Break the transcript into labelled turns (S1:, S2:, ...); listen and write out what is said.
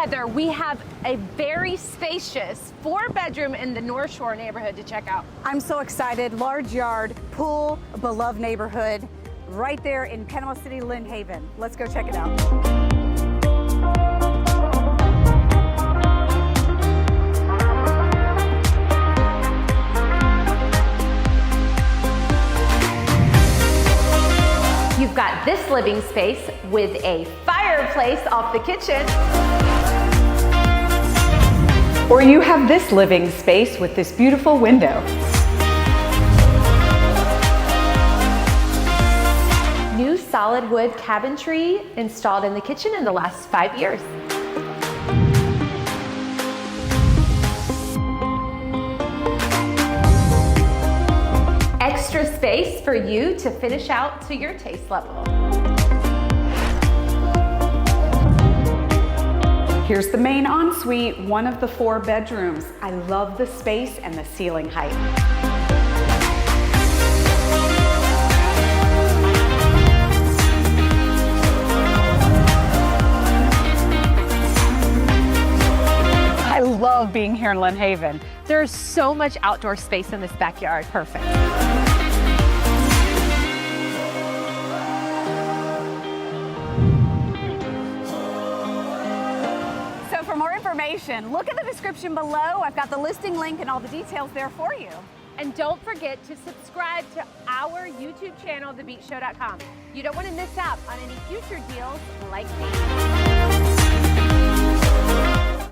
S1: Heather, we have a very spacious 4-bedroom in the North Shore neighborhood to check out.
S2: I'm so excited. Large yard, pool, beloved neighborhood, right there in Panama City, Lynn Haven. Let's go check it out.
S1: You've got this living space with a fireplace off the kitchen.
S2: Or you have this living space with this beautiful window.
S1: New solid wood cabinetry installed in the kitchen in the last 5 years. Extra space for you to finish out to your taste level.
S2: Here's the main ensuite, one of the 4 bedrooms. I love the space and the ceiling height. I love being here in Lynn Haven.
S1: There's so much outdoor space in this backyard. Perfect.
S2: So for more information, look at the description below. I've got the listing link and all the details there for you.
S1: And don't forget to subscribe to our YouTube channel, thebeachshow.com. You don't want to miss out on any future deals like these.